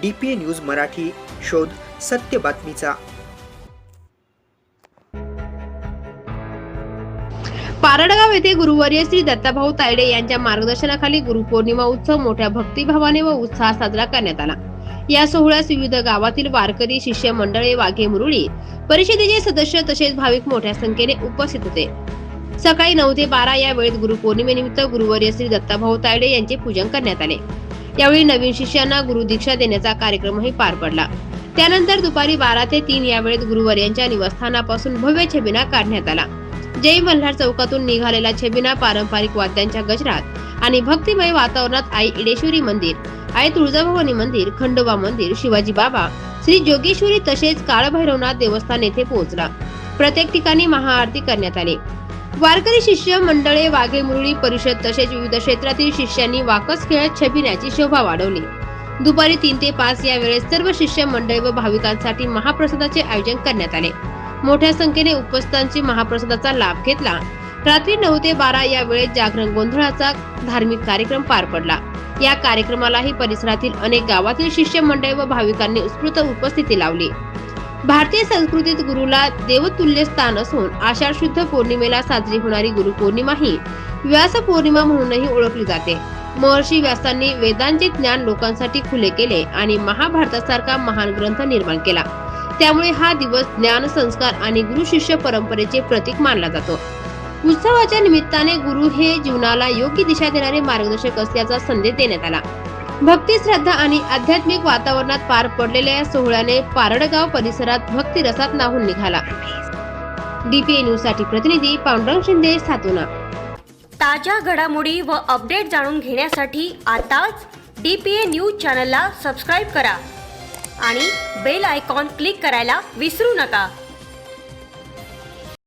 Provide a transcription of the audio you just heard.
DPA news Marathi, शोध सत्य बातमीचा। पारडगाव येथे गुरुवर्य श्री दत्ताभाऊ तायडे यांच्या मार्गदर्शनाखाली गुरुपौर्णिमा उत्सव मोठ्या भक्तिभावाने व उत्साहात साजरा करण्यात आला। या सोहळ्यास विविध गावातील वारकरी, शिष्य मंडळे, वाघे मुरळी परिषदेचे सदस्य तसेच भाविक मोठ्या संख्येने उपस्थित होते। सकाळी 9 ते 12 या वेळेत गुरुपौर्णिमेनिमित्त गुरुवर्य श्री दत्ताभाऊ तायडे यांचे पूजन करण्यात आले। यावेळी नवीन शिष्यांना गुरुदीक्षा देण्याचा कार्यक्रमही पार पडला। त्यानंतर दुपारी 12 ते 3 या वेळेत गुरुवर्यांच्या निवासस्थानापासून भव्य छबिना काढण्यात आला। जय मल्हार चौकातून निघालेला छबिना पारंपरिक वाद्यांच्या गजरात आणि भक्तिमय वातावरणात आई इडेश्वरी मंदिर, आई तुळजाभवानी मंदिर, खंडोबा मंदिर, शिवाजी बाबा, श्री जोगेश्वरी तसेच काळभैरवनाथ देवस्थान येथे पोहोचला। प्रत्येक ठिकाणी महाआरती करण्यात आली। वारकरी, शिष्य मंडळे, वाघे मुरळी परिषद तसेच विविध क्षेत्रातील शिष्यांनी वाकस खेळत छबिन्याची शोभा वाढवली। दुपारी 3 ते 5 या वेळेस सर्व शिष्य मंडळे व भाविकांसाठी महाप्रसादाचे आयोजन करण्यात आले। मोठ्या संख्येने उपस्थितांची महाप्रसादाचा लाभ घेतला। रात्री 9 ते 12 या वेळेत जागरण गोंधळाचा धार्मिक कार्यक्रम पार पडला। या कार्यक्रमालाही परिसरातील अनेक गावातील शिष्य मंडळे व भाविकांनी उत्स्फूर्त उपस्थिती लावली। भारतीय संस्कृतीत गुरुला देवतुल्य स्थान असून आषाढ शुद्ध पौर्णिमेला साजरी होणारी गुरुपौर्णिमा ही व्यास पौर्णिमा म्हणूनही ओळखली जाते। महर्षी व्यासांनी वेदांचे ज्ञान लोकांसाठी खुले केले आणि महाभारतासारखा महान ग्रंथ निर्माण केला। त्यामुळे हा दिवस ज्ञान, संस्कार आणि गुरु शिष्य परंपरेचे प्रतीक मानला जातो। उत्सवाच्या निमित्ताने गुरु हे जीवनाला योग्य दिशा देणारे मार्गदर्शक असल्याचा संदेश देण्यात आला। भक्ती, श्रद्धा आणि आध्यात्मिक वातावरणात पार पडलेल्या या सोहळ्याने पारडगाव परिसरात भक्ती रसात न्हाऊन निघाला। DPA न्यूज साठी प्रतिनिधी पांडुरंग शिंदे, सातोना। ताज्या घडामोडी व अपडेट जाणून घेण्यासाठी आताच DPA न्यूज चॅनलला सबस्क्राईब करा आणि बेल आयकॉन क्लिक करायला विसरू नका।